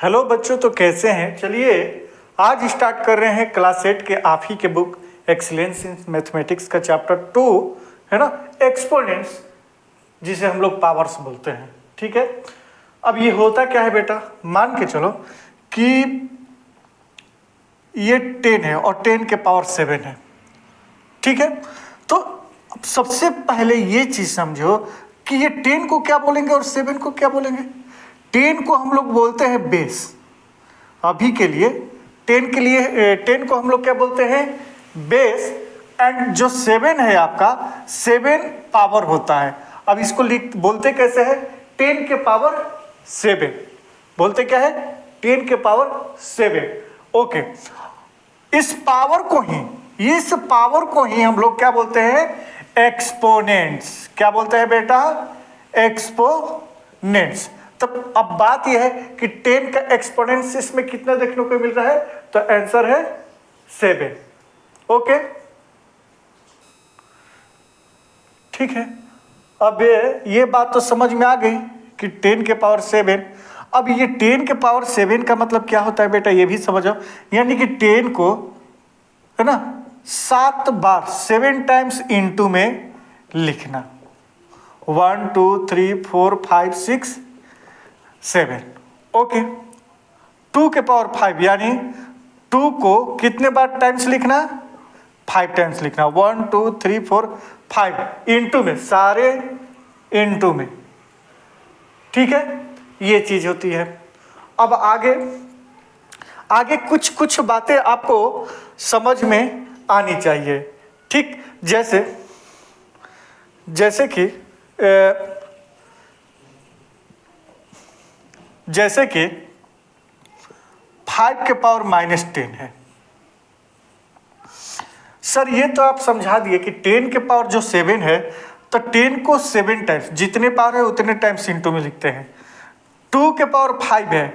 Hello बच्चों, तो कैसे हैं। चलिए आज स्टार्ट कर रहे हैं क्लास 8 के आप ही के बुक एक्सीलेंस इन मैथमेटिक्स का चैप्टर 2 है ना, एक्सपोनेंट्स, जिसे हम लोग पावर्स बोलते हैं। ठीक है, अब ये होता क्या है बेटा, मान के चलो कि ये 10 है और 10 के पावर 7 है। ठीक है, तो अब सबसे पहले ये चीज समझो कि ये 10 को क्या बोलेंगे और 7 को क्या बोलेंगे। 10 को हम लोग बोलते हैं बेस। अभी के लिए 10 को हम लोग क्या बोलते हैं, बेस। एंड जो 7 है आपका, 7 पावर होता है। अब इसको लिख बोलते कैसे है, 10 के पावर 7 बोलते क्या है, 10 के पावर 7। ओके, इस पावर को ही हम लोग क्या बोलते हैं, एक्सपोनेंट्स। क्या बोलते हैं बेटा, एक्सपोनेंट्स। तब अब बात यह है कि 10 का एक्सपोनेंट्स इसमें कितना देखने को मिल रहा है, तो आंसर है 7। ओके, ठीक है। अब ये बात तो समझ में आ गई कि 10 के पावर 7। अब ये 10 के पावर 7 का मतलब क्या होता है बेटा, ये भी समझो। यानी कि 10 को है ना 7 बार 7 टाइम्स इंटू में लिखना। 1 2 3 4 5 6 7। ओके, 2 के पावर 5 यानी 2 को कितने बार टाइम्स लिखना, 5 टाइम्स लिखना। 1 2 3 4 5 इंटू में, सारे इंटू में। ठीक है, ये चीज होती है। अब आगे कुछ बातें आपको समझ में आनी चाहिए। ठीक, जैसे कि 5 के पावर -10 है। सर ये तो आप समझा दिए कि 10 के पावर जो 7 है, तो 10 को 7 टाइम्स, जितने पावर है उतने टाइम्स इंटू में लिखते हैं। 2 के पावर 5 है,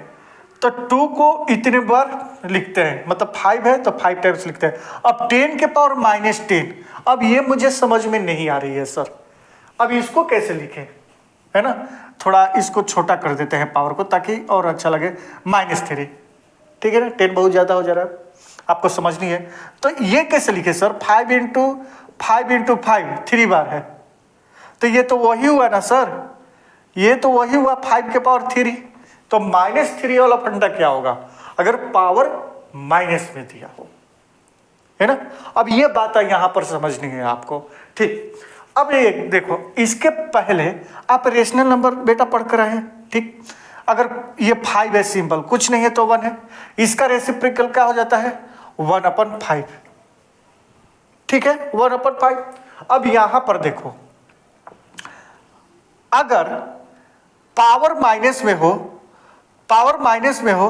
तो 2 को इतने बार लिखते हैं, मतलब 5 है तो 5 टाइम्स लिखते हैं। अब 10 के पावर -10, अब ये मुझे समझ में नहीं आ रही है सर, अब इसको कैसे लिखें, है ना। थोड़ा इसको छोटा कर देते हैं पावर को, ताकि और अच्छा लगे। -3, ठीक है ना, 10 बहुत ज़्यादा हो जा रहा है, आपको समझनी है। तो ये कैसे लिखे सर, 5 इंटू 5 3 बार है, तो ये तो वही हुआ ना सर, ये तो वही हुआ 5 के पावर 3। तो -3 वाला फंडा क्या होगा, अगर पावर माइनस में दिया हो, है ना। अब ये बात यहां पर समझनी है आपको। ठीक, अब ये देखो, इसके पहले आप रेशनल नंबर बेटा पढ़ कर आए हैं। ठीक, अगर ये 5 है, सिंपल, कुछ नहीं है तो 1 है, इसका रेसिप्रोकल क्या हो जाता है, 1/5। ठीक है, 1/5। अब यहां पर देखो, अगर पावर माइनस में हो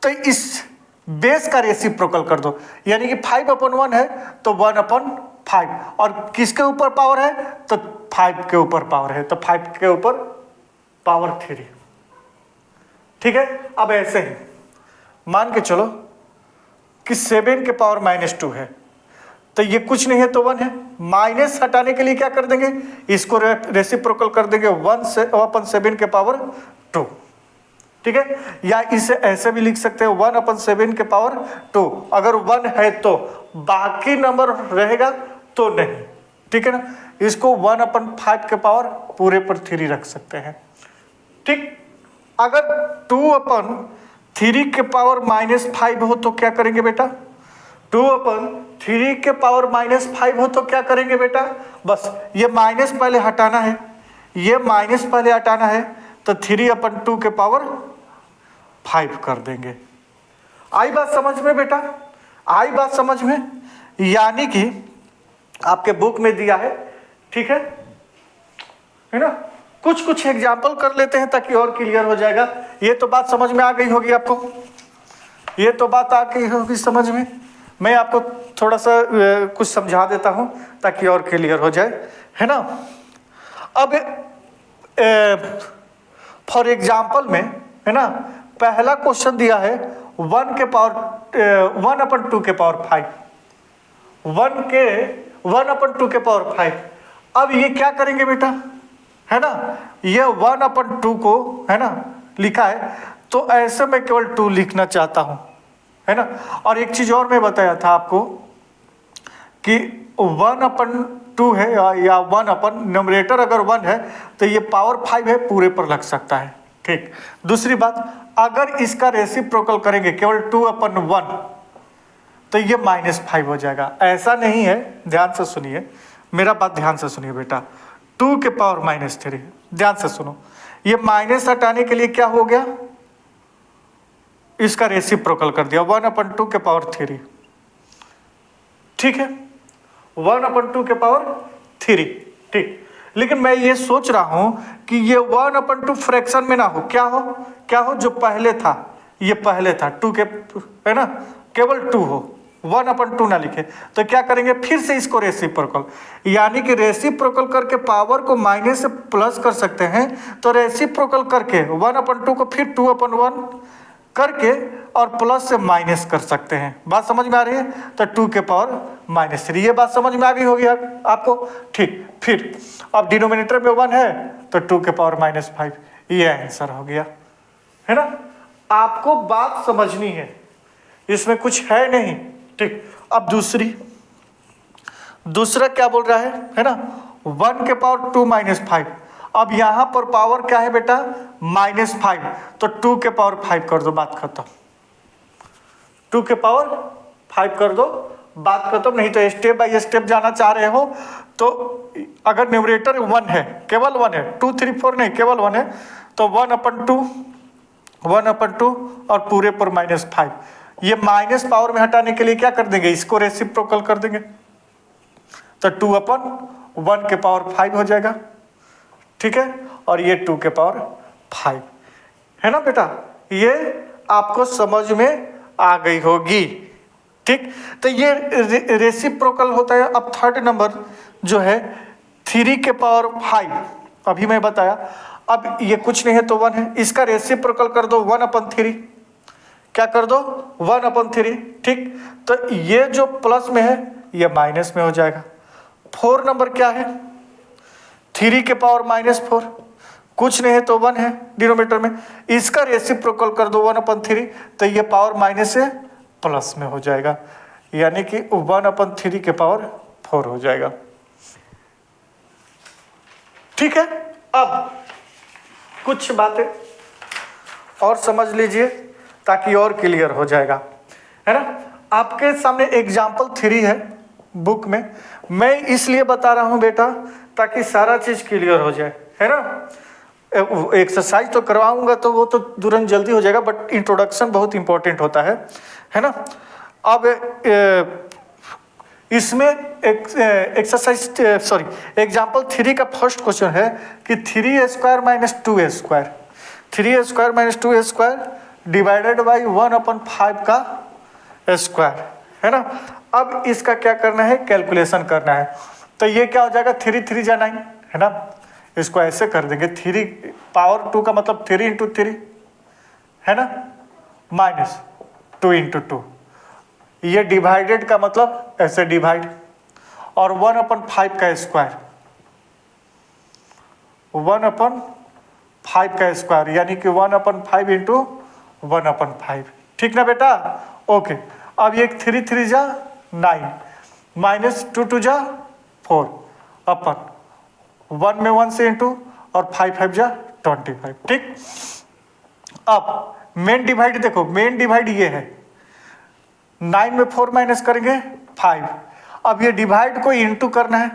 तो इस बेस का रेसिप्रोकल कर दो। यानी कि 5/1 है तो 1/5, और किसके ऊपर पावर है, तो 5 के ऊपर पावर है, तो 5 के ऊपर पावर 3। ठीक है, अब ऐसे ही मान के चलो कि 7 के पावर -2 है, तो ये कुछ नहीं है तो 1 है। माइनस हटाने के लिए क्या कर देंगे, इसको रेसिप्रोकल कर देंगे 1/7 के पावर 2। ठीक है, या इसे ऐसे भी लिख सकते हैं 1/7 के पावर 2। अगर 1 है तो बाकी नंबर रहेगा तो नहीं। ठीक है ना, इसको 1/5 के पावर पूरे पर 3 रख सकते हैं। ठीक, अगर 2/3 के पावर -5 हो तो क्या करेंगे बेटा, 2/3 के पावर -5 हो तो क्या करेंगे बेटा, बस ये माइनस पहले हटाना है, ये माइनस पहले हटाना है, तो 3/2 के पावर 5 कर देंगे। आई बात समझ में बेटा, आई बात समझ में। यानी कि आपके बुक में दिया है, ठीक है ना। कुछ एग्जाम्पल कर लेते हैं ताकि और क्लियर हो जाएगा। ये तो बात समझ में आ गई होगी आपको, ये तो बात आ गई होगी समझ में। मैं आपको थोड़ा सा कुछ समझा देता हूं ताकि और क्लियर हो जाए, है ना। अब फॉर एग्जाम्पल में, है ना, पहला क्वेश्चन दिया है 1/2 के पावर 5, 1/2 के पावर 5। अब ये क्या करेंगे बेटा, है ना, ये 1/2 को, है ना, लिखा है, तो ऐसे मैं केवल 2 लिखना चाहता हूँ, है ना। और एक चीज़ और मैं बताया था आपको कि 1/2 है या 1 न्यूमरेटर अगर 1 है तो ये पावर 5 है, पूरे पर लग सकता है। ठीक। दूसरी बात, अगर इसका रेसिप्रोकल करेंगे केवल 2/1 तो ये -5 हो जाएगा। ऐसा नहीं है, ध्यान से सुनिए, मेरा बात ध्यान से सुनिए बेटा। 2 के पावर -3, ध्यान से सुनो, ये माइनस हटाने के लिए क्या हो गया, इसका रेसिप्रोकल कर दिया 1/2 के पावर 3। ठीक है, 1/2 के पावर 3। ठीक। लेकिन मैं ये सोच रहा हूं कि ये 1/2 फ्रैक्शन में ना हो, क्या हो जो पहले था, ये पहले था 2 के, है ना, केवल 2 हो, 1/2 ना लिखे। तो क्या करेंगे, फिर से इसको रेसिप्रोकल, यानी कि रेसिप्रोकल करके पावर को माइनस से प्लस कर सकते हैं। तो रेसिप्रोकल करके 1/2 को फिर 2/1 करके और प्लस से माइनस कर सकते हैं। बात समझ में आ रही है। तो 2 के पावर -3, ये बात समझ में आ गई होगी आपको। ठीक। फिर अब डिनोमिनेटर में 1 है तो 2 के पावर -5, ये आंसर हो गया, है ना। आपको बात समझनी है, इसमें कुछ है नहीं। ठीक। अब दूसरा क्या बोल रहा है ना, 1 के पावर 2 -5। अब यहां पर पावर क्या है बेटा, -5, तो 2 के पावर 5 कर दो, बात खत्म। 2 के पावर 5 कर दो, बात खत्म। नहीं तो स्टेप बाय स्टेप जाना चाह रहे हो तो अगर न्यूमरेटर 1 है, केवल 1 है, 2 3 4 नहीं, केवल 1 है, तो 1/2 और पूरे पर -5। ये माइनस पावर में हटाने के लिए क्या कर देंगे, इसको रेसिप्रोकल कर देंगे, तो 2/1 के पावर 5 हो जाएगा। ठीक है, और ये 2 के पावर 5 है ना बेटा, ये आपको समझ में आ गई होगी। ठीक। तो ये रेसिप्रोकल होता है। अब थर्ड नंबर जो है 3 के पावर 5, अभी मैं बताया। अब ये कुछ नहीं है तो 1 है, इसका रेसिप्रोकल कर दो 1/3, क्या कर दो 1/3। ठीक। तो ये जो प्लस में है ये माइनस में हो जाएगा। 4 नंबर क्या है, 3 के पावर -4, कुछ नहीं है तो 1 है डिनोमिनेटर में, इसका रेसिप्रोकल कर दो 1/3, तो ये पावर माइनस से प्लस में हो जाएगा, यानी कि 1/3 के पावर 4 हो जाएगा। ठीक है। अब कुछ बातें और समझ लीजिए ताकि और क्लियर हो जाएगा, है ना। आपके सामने एग्जाम्पल 3 है बुक में, मैं इसलिए बता रहा हूं बेटा ताकि सारा चीज क्लियर हो जाए, है ना। एक्सरसाइज तो करवाऊंगा तो वो तो तुरंत जल्दी हो जाएगा, बट इंट्रोडक्शन बहुत इंपॉर्टेंट होता है ना। अब इसमें एग्जाम्पल 3 का फर्स्ट क्वेश्चन है कि 3a² - 2a², 3a² - 2a² divided by 1/5 का स्क्वायर, है ना। अब इसका क्या करना है, कैलकुलेशन करना है। तो ये क्या हो जाएगा, 3 3 जा 9, है ना। इसको ऐसे कर देंगे, 3 पावर 2 का मतलब 3 × 3, है ना, -2 × 2, ये डिवाइडेड का मतलब ऐसे डिवाइड, और 1/5 का स्क्वायर, 1/5 का स्क्वायर, यानी कि 1/5 × 1/5। ठीक ना बेटा, ओके। अब ये 3 3 जा 9, -2 2 जा 4, अपन 1 में 1 से इंटू और 5 5 जा 25। ठीक। अब मेन डिवाइड देखो, मेन डिवाइड ये है, 9 में 4 माइनस करेंगे 5। अब ये डिवाइड को इंटू करना है,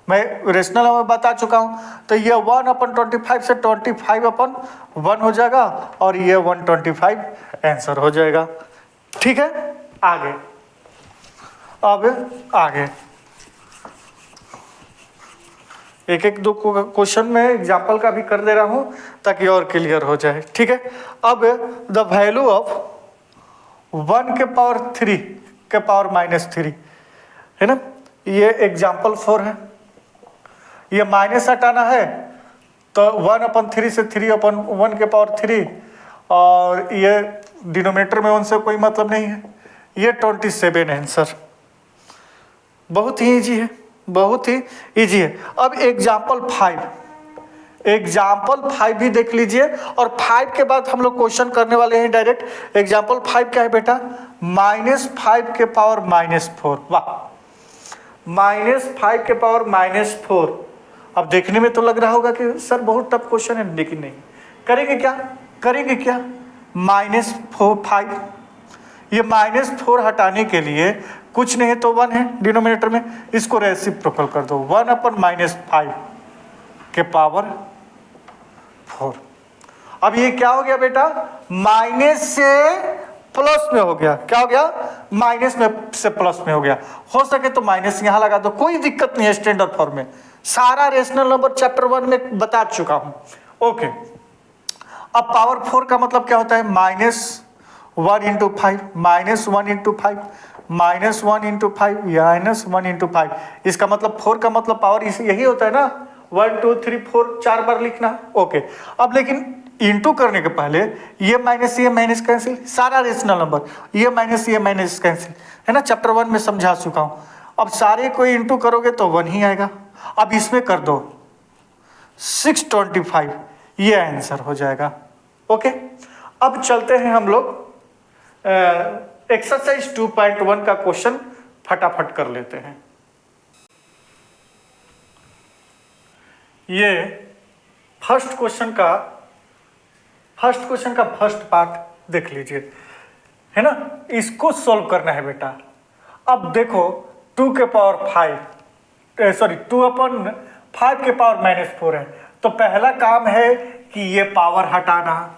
मैं रेशनल में बता चुका हूं। तो ये 1/25 से 25/1 हो जाएगा, और ये 125 आंसर हो जाएगा। ठीक है, आगे। अब आगे एक एक दो क्वेश्चन में एग्जाम्पल का भी कर दे रहा हूं ताकि और क्लियर हो जाए। ठीक है। अब द वैल्यू ऑफ 1 के पावर 3 के पावर -3, है ना, ये एग्जाम्पल 4 है। ये माइनस हटाना है तो 1/3 से 3/1 के पावर 3, और ये डिनोमिनेटर में उनसे कोई मतलब नहीं है, ये 27 आंसर। बहुत ही इजी है, बहुत ही इजी है। अब एग्जाम्पल 5, एग्जाम्पल 5 भी देख लीजिए, और 5 के बाद हम लोग क्वेश्चन करने वाले हैं डायरेक्ट। एग्जाम्पल 5 क्या है बेटा? -5 के पावर -4। वाह, -5 के पावर -4। अब देखने में तो लग रहा होगा कि सर बहुत टफ क्वेश्चन है, लेकिन नहीं। करेंगे क्या? करेंगे क्या? -5, ये -4 हटाने के लिए कुछ नहीं है तो 1 है डिनोमिनेटर में, इसको रेसिप्रोकल कर दो। 1/-5 के पावर 4। अब ये क्या हो गया बेटा? माइनस से प्लस में हो गया। क्या हो गया? माइनस में से प्लस में हो गया। हो सके तो माइनस यहां लगा दो, कोई दिक्कत नहीं है स्टैंडर्ड फॉर्म में। सारा रेशनल नंबर चैप्टर 1 में बता चुका हूं। ओके, अब पावर 4 का मतलब क्या होता है? -1 × 5, -1 × 5, -1 × 5, -1 × 5। इसका मतलब 4 का मतलब पावर यही होता है ना, 1 2 3 4 4 बार लिखना। ओके, अब लेकिन इंटू करने के पहले ये माइनस कैंसिल, सारा रेशनल नंबर ये माइनस कैंसिल, है ना, चैप्टर 1 में समझा चुका हूं। अब सारे को इंटू करोगे तो 1 ही आएगा। अब इसमें कर दो 625, ये आंसर हो जाएगा। ओके, अब चलते हैं हम लोग एक्सरसाइज 2.1 का क्वेश्चन फटाफट कर लेते हैं। ये फर्स्ट क्वेश्चन का फर्स्ट पार्ट देख लीजिए, है ना। इसको सॉल्व करना है बेटा। अब देखो 2 के पावर 5, सॉरी 2/5 के पावर -4 है, तो पहला काम है कि ये पावर हटाना।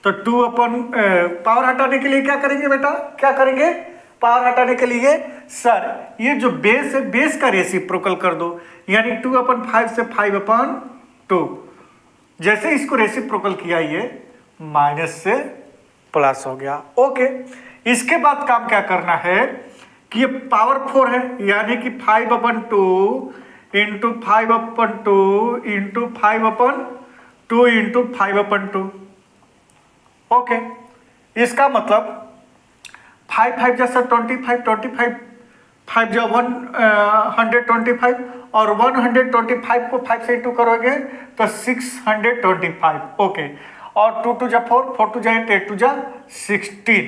तो पावर हटाने के लिए क्या करेंगे बेटा? क्या करेंगे? पावर हटाने के लिए सर ये जो बेस है, बेस का रेसिप्रोकल कर दो, यानी 2/5 से 5/2। जैसे इसको रेसिप्रोकल किया, ये माइनस से प्लस हो गया। ओके, इसके बाद काम क्या करना है कि ये पावर 4 है, यानी कि 5/2 × 5/2 × 5/2 × 5/2। ओके, इसका मतलब 5 जैसा 25, 5 जो 125, और 125 को 5 से इंटू करोगे तो 625। ओके, और 2 2 जा 4, 4 2 जा 8, 8 2 जा 16।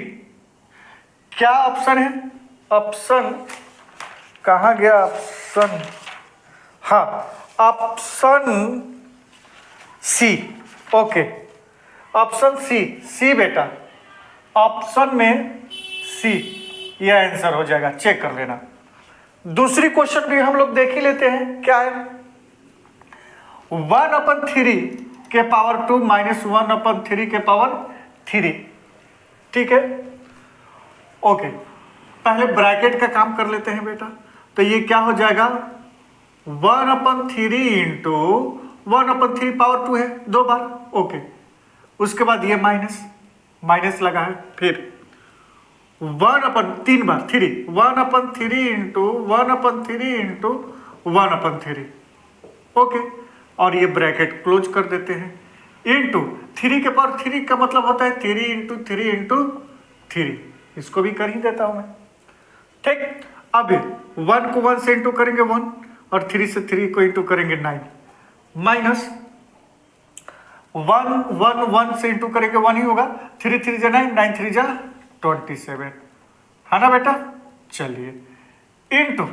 क्या ऑप्शन है? ऑप्शन कहाँ गया? ऑप्शन, हाँ, option C. Okay, option C बेटा, ऑप्शन में सी ये आंसर हो जाएगा। चेक कर लेना। दूसरी क्वेश्चन भी हम लोग देख ही लेते हैं। क्या है? 1/3 के पावर 2 -1/3 के पावर 3। ठीक है, ओके, पहले ब्रैकेट का काम कर लेते हैं बेटा। तो ये क्या हो जाएगा? 1/3 × 1/3 पावर 2 है, 2 बार। ओके, उसके बाद ये माइनस लगा है, फिर 1/3 बार 3, 1/3 × 1/3 × 1/3। ओके, और ये ब्रैकेट क्लोज कर देते हैं। इंटू 3 के पावर 3 का मतलब होता है 3 × 3 × 3। इसको भी कर ही देता हूं मैं। ठीक, अब 1 को 1 से इंटू करेंगे 1, और 3 से 3 को इंटू करेंगे 9, माइनस 1 से इंटू करेंगे 1 ही होगा। 3 3 जा 9, 9 3 जा 27, है ना बेटा। चलिए, इंटू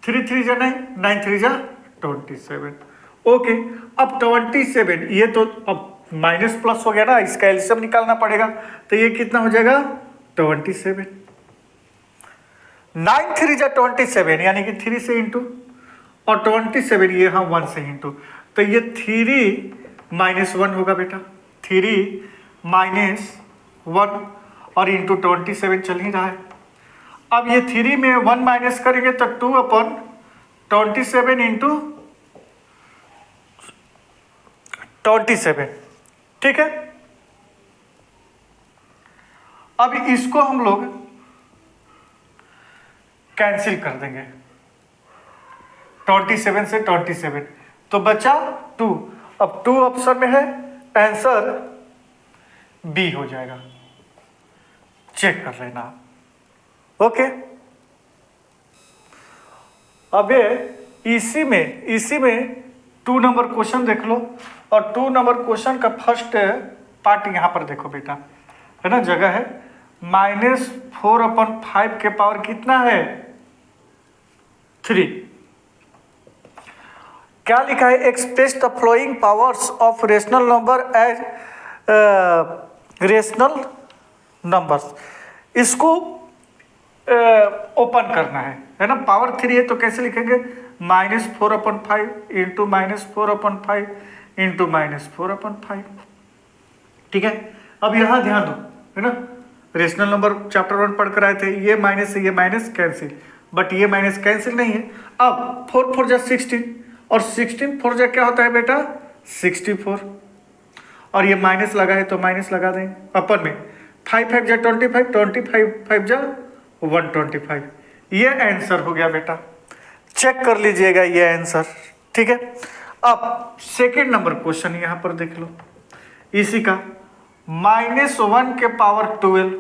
3 3 जा 9, 9 3 जा 27। ओके, अब 27, ये तो अब माइनस प्लस हो गया ना, इसका एलसीएम निकालना पड़ेगा। तो ये कितना हो जाएगा? 27। 9 3 जा 27, यानी कि 3 से इंटू, और 27 ये हाँ 1 से इंटू। तो ये 3 -1 होगा बेटा, 3 -1 और इंटू 27 चल ही रहा है। अब ये 3 में 1 माइनस करेंगे तो 2/27 इंटू 27। ठीक है, अब इसको हम लोग कैंसिल कर देंगे, 27 से 27, तो बचा 2। अब 2 ऑप्शन में है, आंसर बी हो जाएगा। चेक कर लेना। ओके, अब इसी में 2 नंबर क्वेश्चन देख लो। और 2 नंबर क्वेश्चन का फर्स्ट पार्ट यहाँ पर देखो बेटा, है ना, जगह है -4/5 के पावर कितना है 3। क्या लिखा है, express the following powers of rational number as rational numbers. इसको ओपन करना है ना, पावर 3 है तो कैसे लिखेंगे, -4/5 इंटू -4/5 इंटू -4/5। ठीक है, अब यहाँ ध्यान दो, है ना, रेशनल नंबर चैप्टर 1 पढ़ कर आए थे, ये माइनस से ये माइनस कैंसिल, बट ये माइनस कैंसिल नहीं है। अब 4 4 जा 16 और 16 4 जा क्या होता है बेटा 64, और ये माइनस लगा है तो माइनस लगा दें अपन में, 5 5 जा 25, 25 5 जा 125। ये आंसर हो गया बेटा, चेक कर लीजिएगा ये आंसर। ठीक है, अब सेकेंड नंबर क्वेश्चन यहां पर देख लो, इसी का -1 के पावर 12,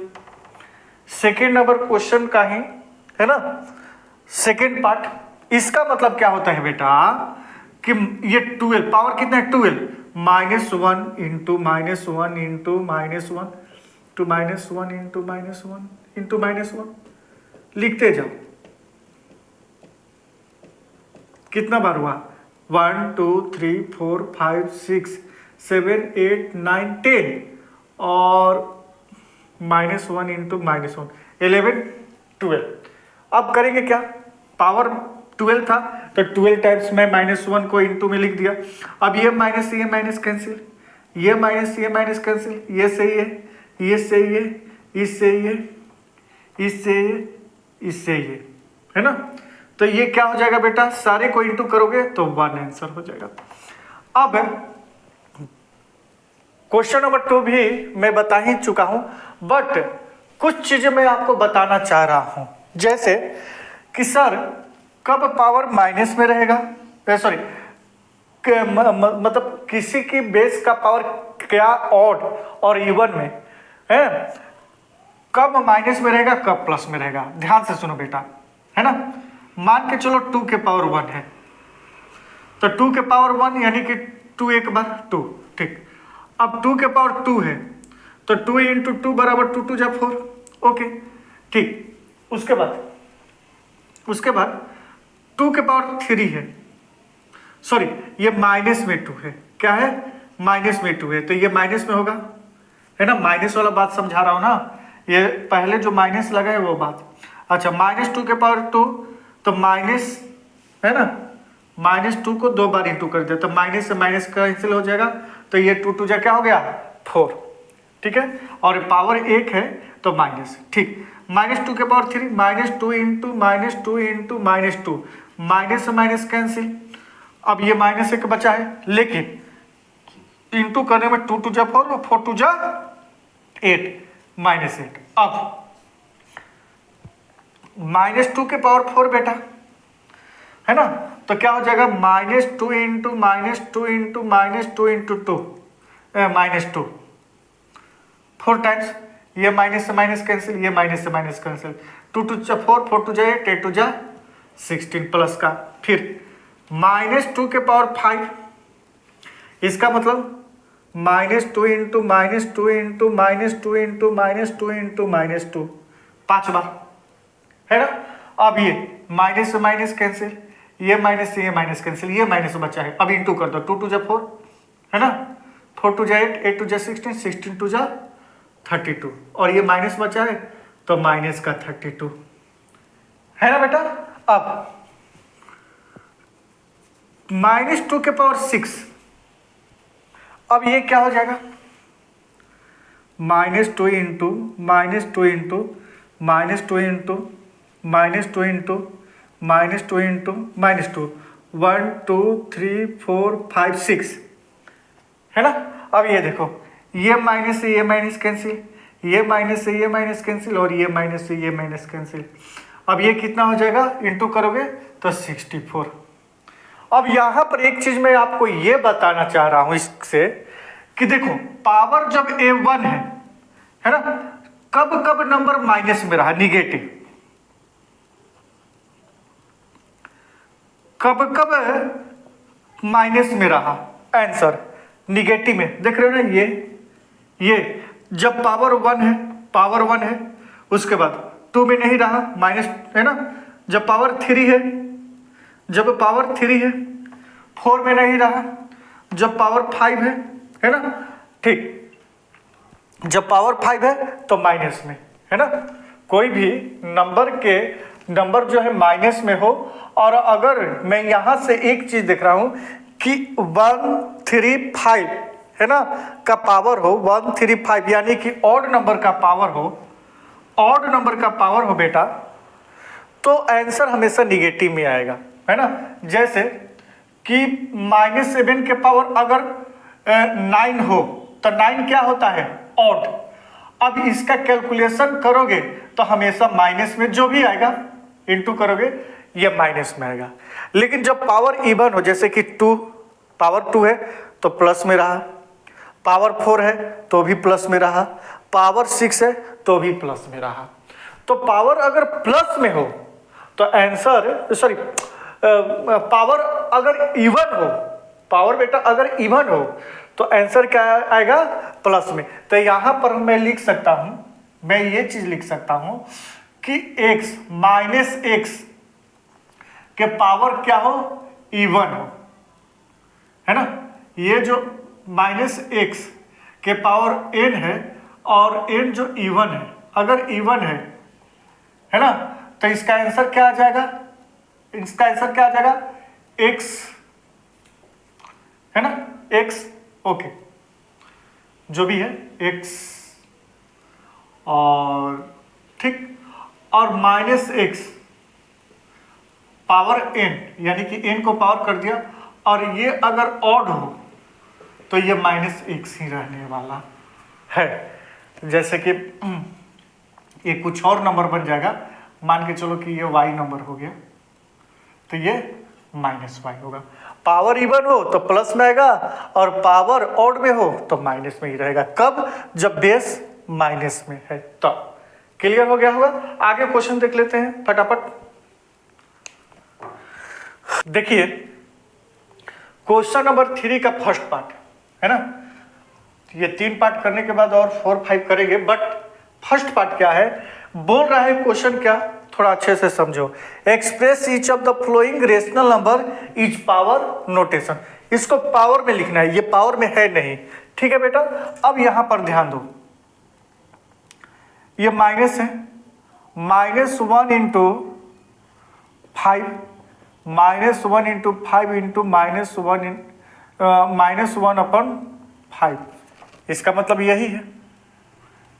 सेकेंड नंबर क्वेश्चन का ही है ना, सेकेंड पार्ट। इसका मतलब क्या होता है बेटा कि ये 12 पावर कितना है 12, -1 into -1 into -1 to -1 into -1 into -1, लिखते जाओ कितना बार हुआ, 1 2 3 4 5 6 7 8 9 10 और -1 इंटू -1 11 12। अब करेंगे क्या, पावर 12 था तो 12 टाइम्स में -1 को इंटू में लिख दिया। अब ये माइनस कैंसिल, ये माइनस कैंसिल, ये सही है, ये सही है, इससे ये, इससे ये, इससे ये, है ना, तो ये क्या हो जाएगा बेटा, सारे को इंटू करोगे तो 1 आंसर हो जाएगा। अब क्वेश्चन नंबर 2 भी मैं बता ही चुका हूं, बट कुछ चीजें मैं आपको बताना चाह रहा हूं, जैसे कि सर कब पावर माइनस में रहेगा, सॉरी मतलब किसी की बेस का पावर क्या ऑड और इवन में है, कब माइनस में रहेगा कब प्लस में रहेगा, ध्यान से सुनो बेटा, है ना। मान के चलो 2 के पावर 1 है, तो 2 के पावर 1 यानी कि 2 एक बार 2, ठीक। अब 2 के पावर 2 है तो 2 इंटू 2 बराबर 2 2 जा 4, ओके ठीक। उसके बाद 2 के पावर 3 है, सॉरी ये माइनस में 2 है, क्या है माइनस में 2 है, तो ये माइनस में होगा, है ना, माइनस वाला बात समझा रहा हूं ना, ये पहले जो माइनस लगा है वो बात। अच्छा -2 के पावर 2 तो माइनस, है ना, -2 को 2 बार इंटू कर दिया तो माइनस से माइनस कैंसिल हो जाएगा, तो ये 2 2 जा क्या हो गया 4, ठीक है, और पावर 1 है तो माइनस, ठीक। -2 के पावर 3 -2 इंटू -2 इंटू -2, माइनस से माइनस कैंसिल, अब ये -1 बचा है, लेकिन इंटू करने में 2 2 जा 4 और 4 2 जा 8, -8। अब -2 के पावर 4 बेटा, है ना, तो क्या हो जाएगा -2 इंटू -2 इंटू -2 इंटू 2 -2, 4 टाइम्स, ये माइनस से माइनस कैंसिल, ये माइनस से माइनस कैंसिल, 2 2 जा 4, 4 2 जा 8, 8 2 जा 16 प्लस का, फिर -2 के पावर 5, इसका मतलब -2 इंटू -2 इंटू -2 इंटू -2 इंटू -2, 5 बार, है ना। अब ये माइनस से माइनस कैंसिल, ये माइनस से ये माइनस कैंसिल, ये माइनस बचा है, अब इंटू कर दो, 2 2 जा 4, है ना, 4 2 जा 8, 8 2 जा 16, 16 2 जा 32, और ये माइनस बचा है तो माइनस का 32, है ना बेटा। अब -2 के पावर 6, अब ये क्या हो जाएगा -2 into -2 into -2 into -2 into -2 into -2, 1 2 3 4 5 6, है ना। अब ये देखो, ये माइनस से ये माइनस कैंसिल, ये माइनस से ये माइनस कैंसिल, और ये माइनस से ये माइनस कैंसिल, अब ये कितना हो जाएगा इंटू करोगे तो 64। अब यहां पर एक चीज मैं आपको ये बताना चाह रहा हूं इससे कि देखो पावर जब A1 है ना, कब कब नंबर माइनस में रहा, निगेटिव, कब कब माइनस में रहा आंसर, निगेटिव में, देख रहे हो ना, ये जब पावर वन है उसके बाद 2 में नहीं रहा, माइनस है ना, जब पावर 3 है 4 में नहीं रहा, जब पावर 5 है ना, ठीक, जब पावर 5 है तो माइनस में, है ना। कोई भी नंबर जो है माइनस में हो, और अगर मैं यहां से एक चीज देख रहा हूं कि 135 है ना का पावर हो, 135 यानी कि ऑड नंबर का पावर हो बेटा, तो आंसर हमेशा निगेटिव में आएगा, है ना। जैसे कि -7 के पावर अगर 9 हो तो 9 क्या होता है, ऑड। अब इसका कैलकुलेशन करोगे तो हमेशा माइनस में जो भी आएगा इंटू करोगे ये माइनस में आएगा। लेकिन जब पावर इवन हो, जैसे कि पावर 2 है तो प्लस में रहा, पावर 4 है तो भी प्लस में रहा, पावर 6 है तो भी प्लस में रहा। तो पावर अगर प्लस में हो तो आंसर, सॉरी, पावर अगर इवन हो तो आंसर क्या आएगा, प्लस में। तो यहां पर मैं ये चीज लिख सकता हूं कि x के पावर क्या हो, इवन हो, है ना। ये जो -x के पावर n है और n जो इवन है, अगर इवन है ना, तो इसका आंसर क्या आ जाएगा, x, है ना, x, ओके, जो भी है x, और ठीक, और -x पावर n, यानी कि n को पावर कर दिया, और ये अगर ऑड हो तो ये -x ही रहने वाला है। जैसे कि ये कुछ और नंबर बन जाएगा, मान के चलो कि ये y नंबर हो गया, तो ये -y होगा। पावर इवन हो तो प्लस में आएगा, और पावर ऑड में हो तो माइनस में ही रहेगा। कब, जब बेस माइनस में है। तो क्लियर हो गया होगा। आगे क्वेश्चन देख लेते हैं फटाफट। देखिए क्वेश्चन नंबर 3 का फर्स्ट पार्ट है ना, ये 3 पार्ट करने के बाद और 4, 5 करेंगे, बट फर्स्ट पार्ट क्या है, बोल रहा है क्वेश्चन क्या, थोड़ा अच्छे से समझो। Express each of the flowing rational number is power notation. इसको पावर में लिखना है, ये पावर में है नहीं, ठीक है बेटा। अब यहां पर ध्यान दो, ये माइनस है, -1 इंटू 5, -1 इंटू 5 इंटू -1/5, इसका मतलब यही है,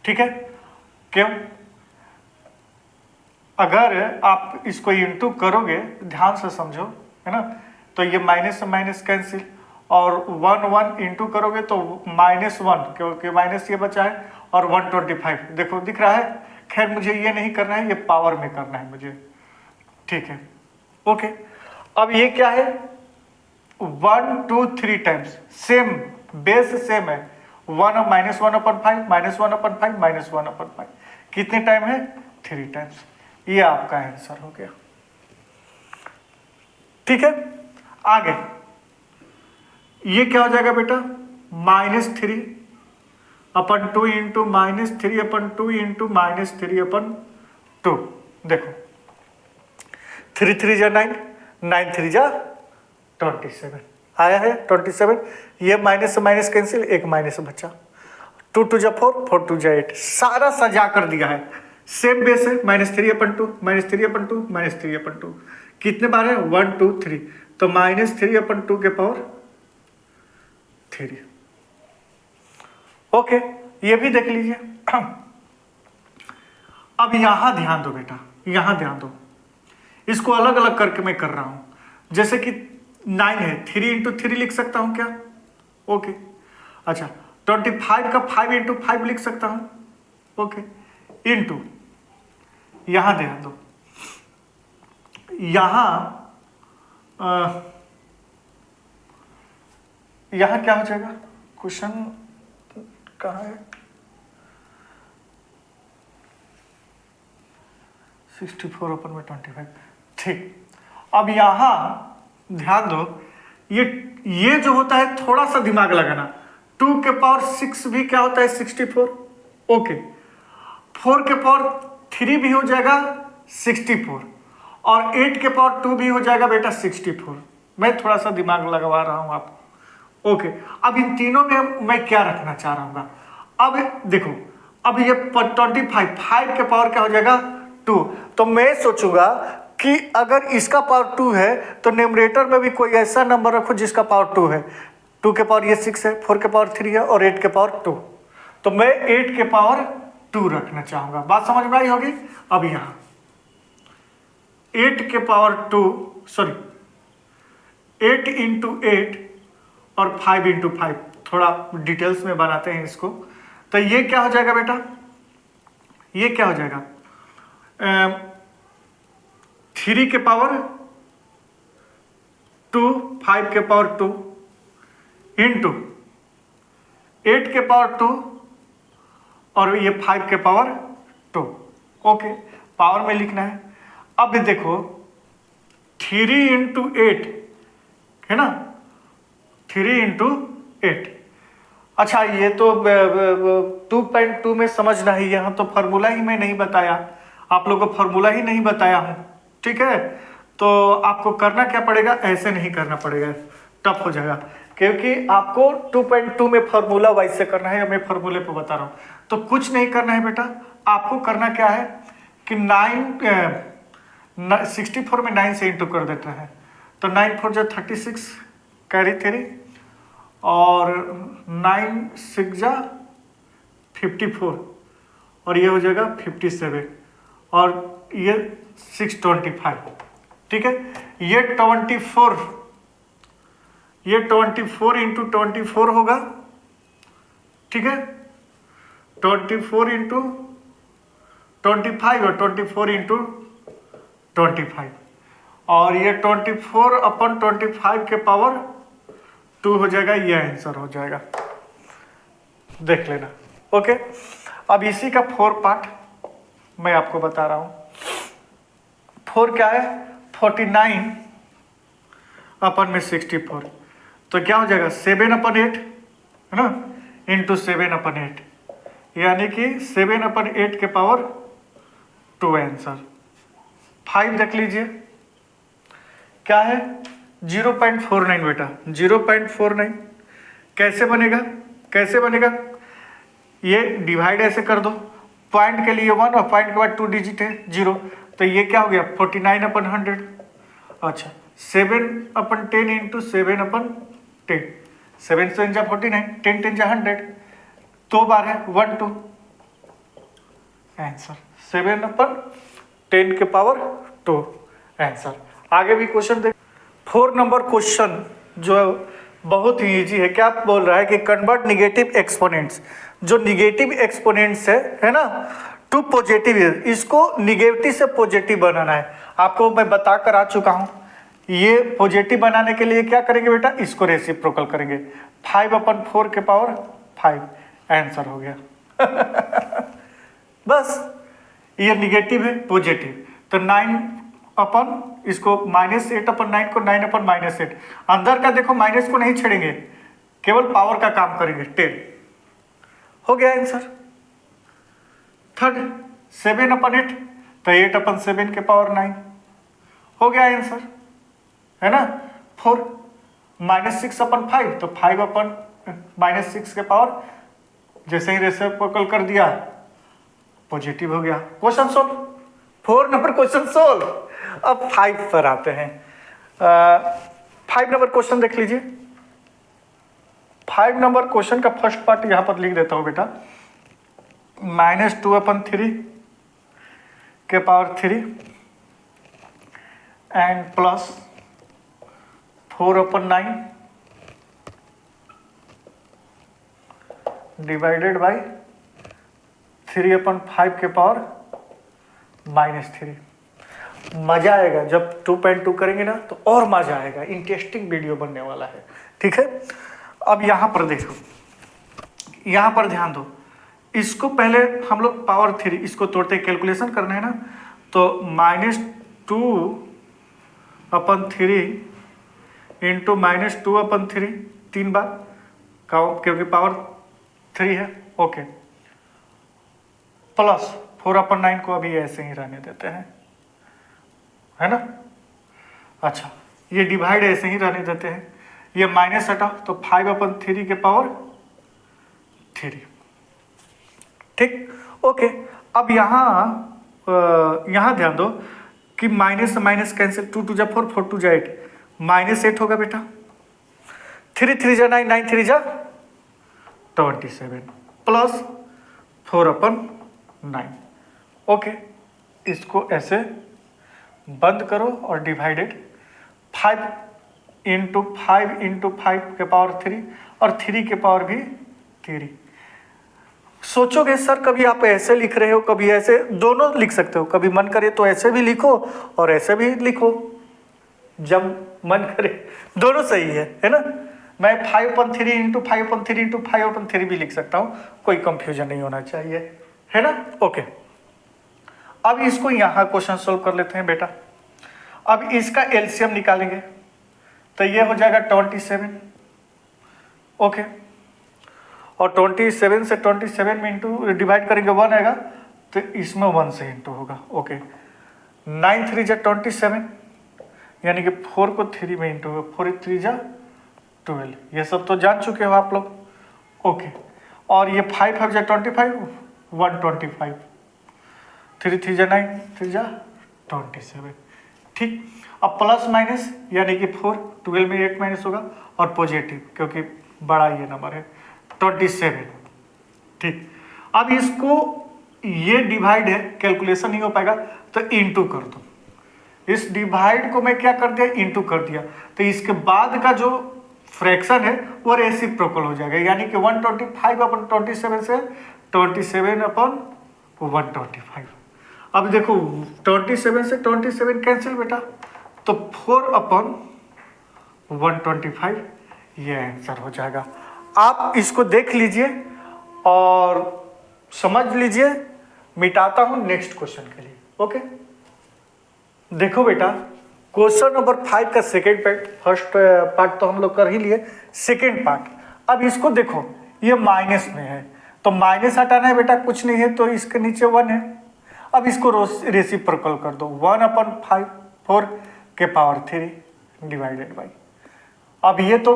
ठीक है। क्यों, अगर आप इसको इंटू करोगे, ध्यान से समझो, है ना, तो ये माइनस से माइनस कैंसिल, और 1 इंटू करोगे तो -1, क्योंकि माइनस ये बचा है, और 125, देखो दिख रहा है। खैर मुझे ये नहीं करना है, ये पावर में करना है मुझे, ठीक है, ओके। अब ये क्या है, 1, 2, 3 टाइम्स, सेम बेस सेम है, -1/5, -1/5, कितने टाइम है, 3 टाइम्स। ये आपका आंसर हो गया, ठीक है। आगे ये क्या हो जाएगा बेटा, -3/2 इंटू -3/2 इंटू -3/2। देखो 3 3 जा 9, 9 3 जा 27 आया है, 27। ये माइनस से माइनस कैंसिल, एक माइनस बचा, 2 2 जा 4, 4 2 जा 8, सारा सजा कर दिया है। सेम बेस है, -3/2, -3/2, -3/2, कितने बार है, 1 2 3, तो -3/2 के पावर 3। ओके, ये भी देख लीजिए। अब यहां ध्यान दो बेटा, यहां ध्यान दो, इसको अलग अलग करके मैं कर रहा हूं। जैसे कि 9 है, 3 इंटू 3 लिख सकता हूं क्या, ओके। अच्छा 25 का 5 इंटू 5 लिख सकता हूं, ओके, इंटू, यहां ध्यान दो, यहां क्या हो जाएगा, क्वेश्चन कहां है, 64/25, ठीक। अब यहां ध्यान दो, ये ये जो होता है थोड़ा सा दिमाग लगाना, 2 के पावर 6 भी क्या होता है 64, ओके। 4 के पावर 3 भी हो जाएगा 64 और 8 के पावर 2 भी हो जाएगा बेटा 64। मैं थोड़ा सा दिमाग लगवा रहा हूं आपको, ओके। अब इन तीनों में मैं क्या रखना चाह रहा हूँ, अब देखो, अब ये 25, 5 के पावर क्या हो जाएगा 2, तो मैं सोचूंगा कि अगर इसका पावर 2 है तो न्यूमरेटर में भी कोई ऐसा नंबर रखो जिसका पावर 2 है। 2 के पावर ये 6 है, 4 के पावर 3 है और 8 के पावर 2, तो मैं 8 के पावर 2 रखना चाहूंगा। बात समझ में आई होगी। अब यहां 8 के पावर 2, सॉरी 8 इंटू 8 और 5 इंटू 5, थोड़ा डिटेल्स में बनाते हैं इसको। तो ये क्या हो जाएगा बेटा, ये क्या हो जाएगा 3 के पावर 2, 5 के पावर 2 इंटू 8 के पावर 2 और ये 5 के पावर 2, ओके। पावर में लिखना है। अब देखो 3 इंटू 8 है ना, 3 इंटू 8। अच्छा ये तो 2.2 में समझना ही, यहाँ तो फॉर्मूला ही मैं नहीं बताया, आप लोगों को फॉर्मूला ही नहीं बताया हूँ, ठीक है। तो आपको करना क्या पड़ेगा, ऐसे नहीं करना पड़ेगा, टफ हो जाएगा, क्योंकि आपको 2.2 में फॉर्मूला वाइज से करना है, मैं फॉर्मूले पे बता रहा हूँ। तो कुछ नहीं करना है बेटा, आपको करना क्या है कि 64 में 9 से इंटू कर देता है, तो 9 4 जो 36 कैरी 3 और 9 6 जा 54 और ये हो जाएगा 57 और ये 625, ठीक है। ये 24 इंटू 24 होगा, ठीक है। 24 इंटू 25 और 24 इंटू 25 और ये 24 अपन 25 के पावर 2 हो जाएगा, ये आंसर हो जाएगा, देख लेना, ओके। अब इसी का 4 पार्ट मैं आपको बता रहा हूं। 4 क्या है 49 अपन में 64, तो क्या हो जाएगा 7/8 है ना, इंटू 7/8, यानी कि 7/8 के पावर 2 आंसर। 5 देख लीजिए क्या है 0.49 बेटा, 0.49 कैसे बनेगा, कैसे बनेगा, ये डिवाइड ऐसे कर दो, पॉइंट के लिए 1 और पॉइंट के बाद 2 डिजिट है 0, तो ये क्या हो गया 49/100। अच्छा 7/10 इंटू 7/10, 7 से 49, 10 10 100, 2 बार है 1 2 आंसर, 7/10 के पावर 2 आंसर। आगे भी क्वेश्चन देख, 4 नंबर क्वेश्चन जो बहुत ही इजी है। क्या बोल रहा है कि कन्वर्ट निगेटिव एक्सपोनेंट्स, जो निगेटिव एक्सपोनेंट्स है ना, टू पॉजिटिव, इसको निगेटिव से पॉजिटिव बनाना है। आपको मैं बताकर आ चुका हूं, ये पॉजिटिव बनाने के लिए क्या करेंगे बेटा, इसको रेसिप्रोकल करेंगे, 5/4 के पावर 5 आंसर हो गया बस, ये निगेटिव है पॉजिटिव, तो 9 अपन इसको -8/9 को 9/-8, अंदर का देखो माइनस को नहीं छेड़ेंगे, केवल पावर का काम करेंगे, 10 हो गया आंसर। थर्ड 7/8, तो 8/7 के पावर 9 हो गया आंसर, है ना। 4 -6/5, तो 5/-6 के पावर, जैसे ही रेसिप्रोकल कर दिया पॉजिटिव हो गया। Question solve, 4 number question solve. अब 5 पर आते हैं। 5 नंबर क्वेश्चन देख लीजिए। 5 नंबर क्वेश्चन का फर्स्ट पार्ट यहां पर लिख देता हूं बेटा, -2/3 के power 3 and plus 4/9 divided by 3/5 के पावर -3। मजा आएगा जब 2.2 करेंगे ना, तो और मजा आएगा, इंटरेस्टिंग वीडियो बनने वाला है, ठीक है। अब यहां पर देखो, यहां पर ध्यान दो, इसको पहले हम लोग पावर 3 इसको तोड़ते कैलकुलेशन करना है ना, तो -2/3 इंटू -2/3 3 बार क्योंकि पावर 3 है। ओके, प्लस 4/9 को अभी ऐसे ही रहने देते हैं, है ना। अच्छा, ये डिवाइड ऐसे ही रहने देते हैं, ये माइनस हटा तो 5/3 के पावर 3। ठीक, ओके। अब यहाँ ध्यान दो कि माइनस से माइनस कैंसिल, 2 2 4 4 2 8 -8 होगा बेटा, 3 3 9 9 3 27 प्लस 4/9। ओके, इसको ऐसे बंद करो और डिवाइडेड 5 × 5 × 5 के पावर 3 और 3 के पावर भी 3। सोचोगे सर कभी आप ऐसे लिख रहे हो, कभी ऐसे, दोनों लिख सकते हो, कभी मन करे तो ऐसे भी लिखो और ऐसे भी लिखो, जब मन करे, दोनों सही है ना। मैं 5/3 × 5/3 × 5/3 भी लिख सकता हूँ, कोई कंफ्यूजन नहीं होना चाहिए, है ना। ओके, अब इसको यहाँ क्वेश्चन सोल्व कर लेते हैं बेटा। अब इसका एलसीएम निकालेंगे तो ये हो जाएगा 27। ओके, और 27 से 27 में इंटू डिवाइड करेंगे 1 आएगा, तो इसमें 1 से इंटू होगा। ओके, 9 3 जा 27, यानी कि 4 को 3 में इंटू होगा, 4 3 जा 12, ये सब तो जान चुके हो आप लोग। ओके, और ये 5 5 जा 25, 125, 3 3 जा 9, 3 जा 27। ठीक, अब प्लस माइनस यानी कि 4, 12 में 8 माइनस होगा, और पॉजिटिव क्योंकि बड़ा ये नंबर है 27। ठीक, अब इसको ये डिवाइड है, कैलकुलेशन नहीं हो पाएगा तो इंटू कर दो। इस डिवाइड को मैं क्या कर दिया, इंटू कर दिया, तो इसके बाद का जो फ्रैक्शन है वो रेसिप्रोकल हो जाएगा, यानी कि 125/27 से 27/125। अब देखो 27 से 27 कैंसिल बेटा, तो 4/125 ये आंसर हो जाएगा। आप इसको देख लीजिए और समझ लीजिए, मिटाता हूं नेक्स्ट क्वेश्चन के लिए। ओके, देखो बेटा, क्वेश्चन नंबर 5 का सेकेंड पार्ट, फर्स्ट पार्ट तो हम लोग कर ही लिए, सेकेंड पार्ट। अब इसको देखो, ये माइनस में है तो माइनस हटाना है बेटा, कुछ नहीं है तो इसके नीचे 1 है। अब इसको रेसिप्रोकल कर दो, 1/5 4 के पावर 3 डिवाइडेड बाई, अब ये तो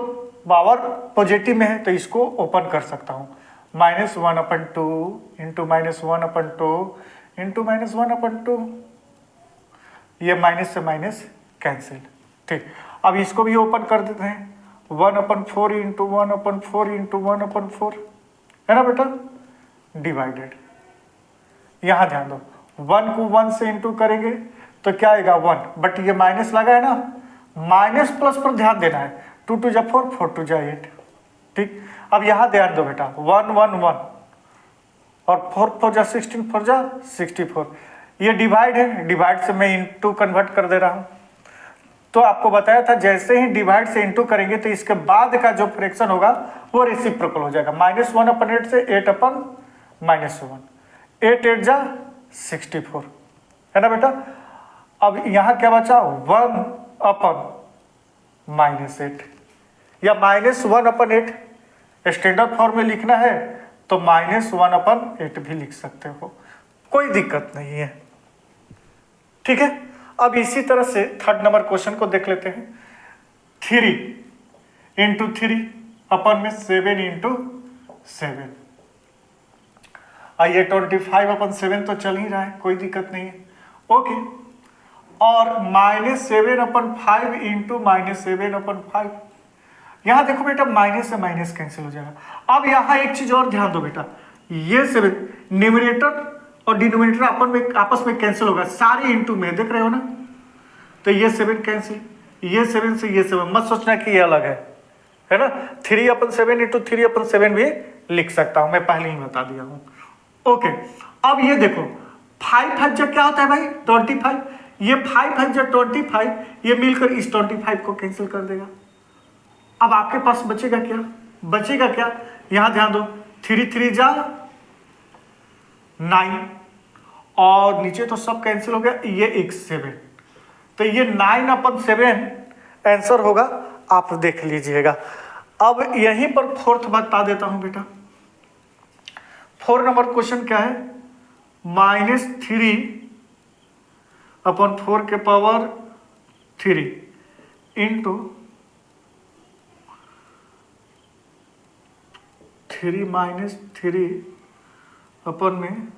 पावर पॉजिटिव में है तो इसको ओपन कर सकता हूँ, -1/2 इंटू -1/2 इंटू -1/2, ये माइनस से माइनस कैंसिल। ठीक, अब इसको भी ओपन कर देते हैं, 1/4 इंटू 1/4 इंटू 1/4, है ना बेटा, डिवाइडेड। यहाँ ध्यान दो, 1 को 1 से इंटू करेंगे तो क्या आएगा 1, बट ये माइनस लगा है ना, माइनस प्लस पर ध्यान देना है, 2 2 जा 4 4 2 जा 8। ठीक, अब यहाँ ध्यान दो बेटा, 1 1 1 और 4 4 जा 16 4 जा 64, ये डिवाइड है, डिवाइड से मैं इंटू कन्वर्ट कर दे रहा हूँ। तो आपको बताया था जैसे ही डिवाइड से इंटू करेंगे तो इसके बाद का जो फ्रैक्शन होगा वो रेसिप्रोकल हो जाएगा, -1/8 से 8/-1, 8 8 जा 64, है ना बेटा। अब यहाँ क्या बचा, 1/-8 या -1/8, स्टैंडर्ड फॉर्म में लिखना है तो -1/8 भी लिख सकते हो, कोई दिक्कत नहीं है। ठीक है, अब इसी तरह से थर्ड नंबर क्वेश्चन को देख लेते हैं। 3 × 3 अपन में 7 × 7, ये 25/7 तो चल ही रहा है, कोई दिक्कत नहीं है। ओके, और -7/5 इंटू -7/5, यहाँ देखो बेटा माइनस से माइनस कैंसिल हो जाएगा। अब यहाँ एक चीज और ध्यान दो बेटा, ये 7 न्यूमरेटर और डिनोमिनेटर आपस में कैंसिल होगा, सारे इंटू में, देख रहे हो ना, तो ये 7 कैंसिल, ये 7 से ये 7, मत सोचना कि ये अलग है ना। 3/7 इंटू 3/7 भी लिख सकता हूं, मैं पहले ही बता दिया हूं। ओके, अब ये देखो 5 5 जा क्या होता है भाई 25, ये 5 5 जा 25, ये मिलकर इस 25 को कैंसिल कर देगा। अब आपके पास बचेगा क्या, यहां ध्यान दो, 3 3 जा 9 और नीचे तो सब कैंसिल हो गया, ये एक 7, तो ये 9/7 आंसर होगा आप देख लीजिएगा। अब यहीं पर फोर्थ बता देता हूं बेटा। 4 नंबर क्वेश्चन क्या है, -3/4 के पावर 3 इंटू 3 - 3 अपन में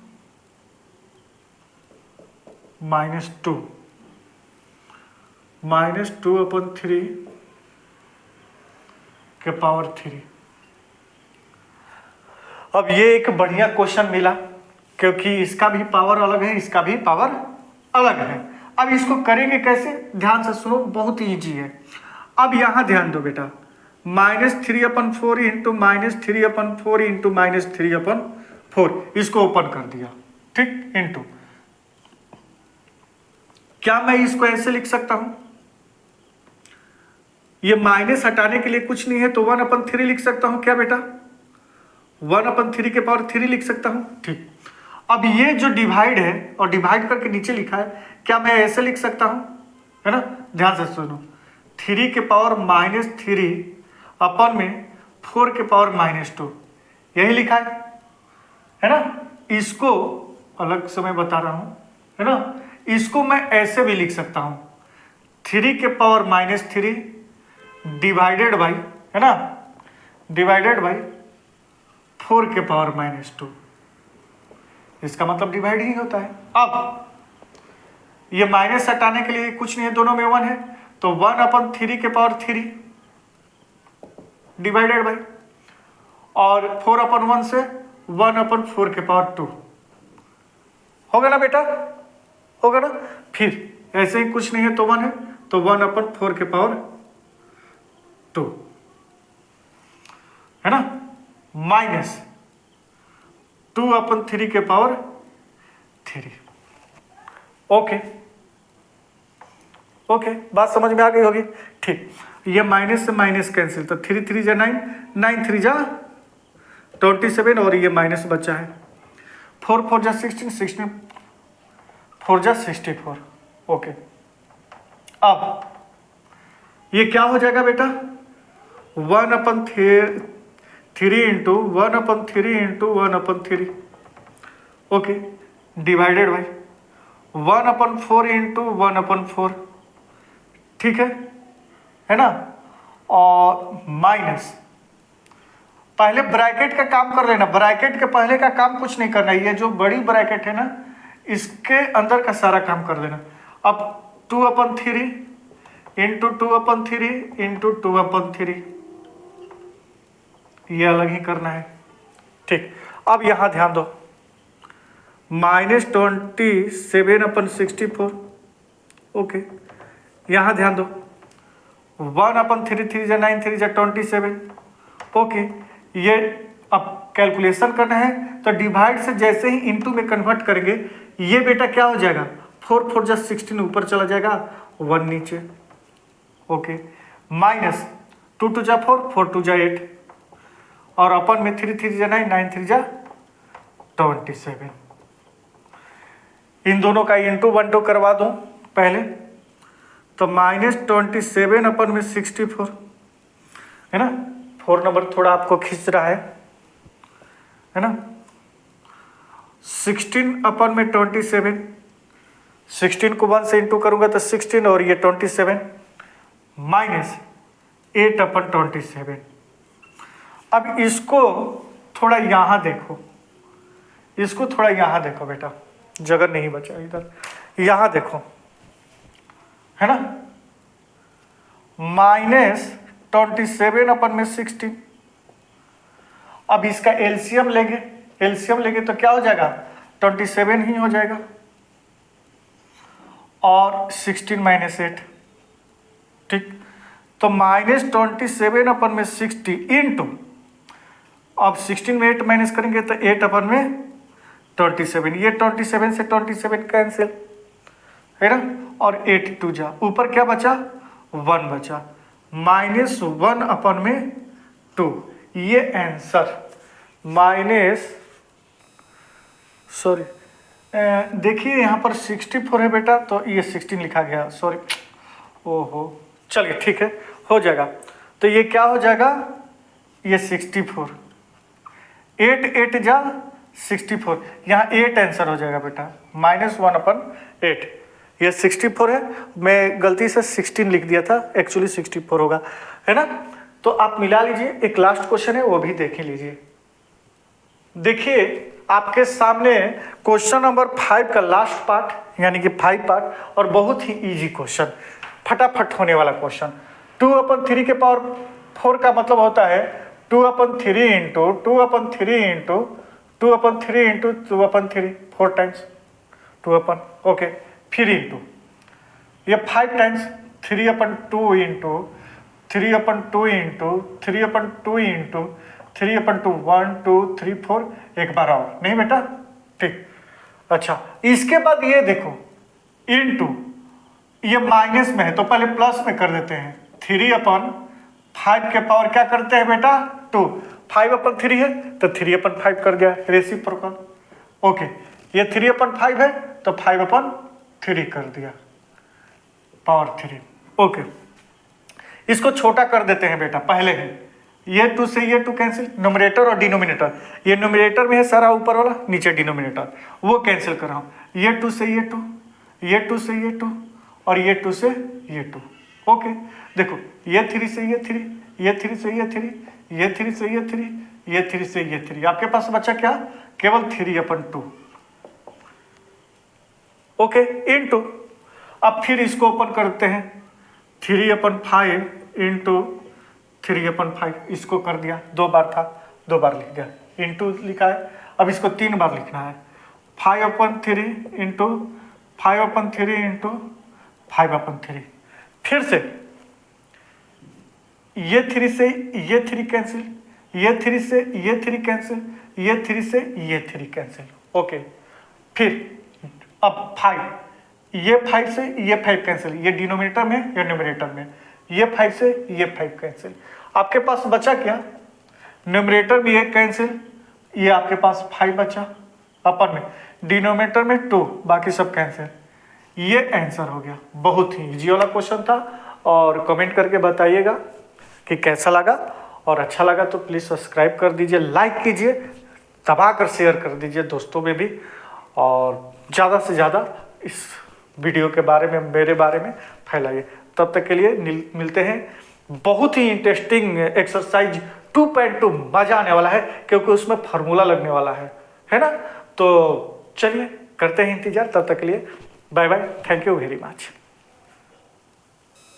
-2 -2/3 के पावर 3। अब ये एक बढ़िया क्वेश्चन मिला क्योंकि इसका भी पावर अलग है, इसका भी पावर अलग है। अब इसको करेंगे कैसे, ध्यान से सुनो, बहुत ईजी है। अब यहां ध्यान दो बेटा, -3/4 इंटू -3/4 इंटू -3/4, इसको ओपन कर दिया, ठीक, इंटू। क्या मैं इसको ऐसे लिख सकता हूं, ये माइनस हटाने के लिए कुछ नहीं है तो 1/3 लिख सकता हूं क्या बेटा, 1/3 के पावर 3 लिख सकता हूं, ठीक। अब ये जो डिवाइड है और डिवाइड करके नीचे लिखा है, क्या मैं ऐसे लिख सकता हूं, है ना, ध्यान से सुनो, 3 के पावर -3 अपन में 4 के पावर -2, यही लिखा है ना। इसको अलग से मैं बता रहा हूं, है ना, इसको मैं ऐसे भी लिख सकता हूं, 3 के पावर -3 डिवाइडेड बाई, है ना, डिवाइडेड बाई 4 के पावर -2, इसका मतलब डिवाइड ही होता है। अब ये माइनस हटाने के लिए कुछ नहीं है, दोनों में 1 है, तो 1/3 के पावर 3 डिवाइडेड बाई, और 4/1 से 1/4 के पावर 2 होगा ना बेटा, होगा ना। फिर ऐसे ही कुछ नहीं है तो 1 है, तो 1/4 के पावर 2, है ना, माइनस 2/3 के पावर 3। ओके ओके, बात समझ में आ गई होगी, ठीक। ये माइनस से माइनस कैंसिल, तो 3 3 जा 9, 9 3 जा 27, और ये माइनस बचा है, 4 4 जा 16, 16 4 जा 64। ओके, अब ये क्या हो जाएगा बेटा, 1/3 into 1/3 into 1/3, okay, divided by 1/4 into 1/4, ठीक है ना, और माइनस, पहले ब्रैकेट का काम कर लेना, ब्रैकेट के पहले का काम कुछ नहीं करना, ये जो बड़ी ब्रैकेट है ना, इसके अंदर का सारा काम कर देना। अब 2/3 इंटू 2/3 इंटू 2/3, ये अलग ही करना है, ठीक। अब यहां ध्यान दो, -27/64, ओके, यहां ध्यान दो, 1/3 3 जा 9 3 जा 27, ओके। ये अब कैलकुलेशन करना है तो डिवाइड से जैसे ही इनटू में कन्वर्ट करेंगे, ये बेटा क्या हो जाएगा, 4 4 जा 16 ऊपर चला जाएगा, 1 नीचे, ओके, माइनस 2 2 जा 4 4 2 जा 8, और अपन में 3 3 जा 9 9 3 जा 27। इन दोनों का इंटू 1 2 करवा दूं पहले, तो -27 अपन में 64, है ना, 4 नंबर थोड़ा आपको खींच रहा है ना, 16 अपन में 27, 16 को 1 से इंटू करूंगा तो 16, और ये 27 माइनस 8/27। अब इसको थोड़ा यहां देखो, इसको थोड़ा यहां देखो बेटा, जगह नहीं बचा इधर, यहां देखो, है ना, -27 अपन में 16। अब इसका एलसीएम लेंगे, एलसीएम लेंगे तो क्या हो जाएगा, 27 ही हो जाएगा, और 16 - 8, ठीक। तो -27 अपन में 60 इंटू, अब 16 में 8 माइनस करेंगे तो 8 अपन में 27, ये 27 से 27 कैंसिल, है ना, और 8 2 जा, ऊपर क्या बचा, 1 बचा, -1 अपन में 2, ये आंसर देखिए यहाँ पर 64 है बेटा, तो ये 16 लिखा गया, सॉरी, ओहो, चलिए ठीक है, हो जाएगा। तो ये क्या हो जाएगा, ये 64, 8 8 जा 64, यहाँ 8 आंसर हो जाएगा बेटा, -1/8। ये 64 है, मैं गलती से 16 लिख दिया था, एक्चुअली 64 होगा, है ना। तो आप मिला लीजिए। एक लास्ट क्वेश्चन है, वो भी देख ही लीजिए। देखिए आपके सामने क्वेश्चन नंबर 5 का लास्ट पार्ट, यानी कि 5 पार्ट, और बहुत ही इजी क्वेश्चन, फटाफट होने वाला क्वेश्चन। 2/3 के पावर 4 का मतलब होता है 2/3 into 2/3 into 2/3 into 2/3, 4 times 2 okay, फिर इंटू ये 5 टाइम्स 3/2 इंटू 3/2 इंटू 3/2 इंटू 3/2, 1 2 3 4, एक बार और नहीं बेटा, ठीक। अच्छा, इसके बाद ये देखो इंटू, ये माइनस में है तो पहले प्लस में कर देते हैं। 3/5 के पावर क्या करते हैं बेटा, 2, 5/3 है तो 3/5 कर दिया, रेसिप्रोकल। ओके, ये 3/5 है तो 5/3 कर दिया, पावर 3। ओके, इसको छोटा कर देते हैं बेटा पहले ही, ये 2 से ये 2 कैंसिल, नोमिनेटर और डिनोमिनेटर, ये नोमिनेटर में है सारा ऊपर वाला, नीचे डिनोमिनेटर, वो कैंसिल कर रहा हूँ। ये 2 से ये 2, ये 2 से ये 2, और ये 2 से ये 2। ओके, देखो ये 3 से ये 3, ये 3 से ये 3, ये 3 से ये 3, ये 3 से ये 3, आपके पास बचा क्या, केवल 3/2। ओके, इनटू, अब फिर इसको ओपन करते हैं, 3/5 इंटू 3/5, इसको कर दिया, 2 बार था 2 बार लिख दिया, इंटू लिखा है, अब इसको 3 बार लिखना है, 5/3 इंटू 5/3 इंटू 5/3। फिर से ये 3 से ये 3 कैंसिल, ये 3 से ये 3 कैंसिल, ये 3 से ये 3 कैंसिल। ओके, फिर अब 5, ये 5 से ये 5 कैंसिल, ये डिनोमिनेटर में या न्यूमरेटर में, ये 5 से ये 5 कैंसिल, आपके पास बचा क्या, न्यूमरेटर में 1 कैंसिल, ये आपके पास 5 बचा, अपन में डिनोमिनेटर में 2, बाकी सब कैंसिल, ये आंसर हो गया। बहुत ही इजी वाला क्वेश्चन था, और कमेंट करके बताइएगा कि कैसा लगा, और अच्छा लगा तो प्लीज़ सब्सक्राइब कर दीजिए, लाइक कीजिए, दबा कर शेयर कर दीजिए दोस्तों में भी, और ज़्यादा से ज़्यादा इस वीडियो के बारे में, मेरे बारे में फैलाइए। तब तक के लिए मिलते हैं। बहुत ही इंटरेस्टिंग एक्सरसाइज 2.2 मजा आने वाला है, क्योंकि उसमें फार्मूला लगने वाला है ना। तो चलिए करते हैं इंतजार, तब तक के लिए bye bye, thank you very much.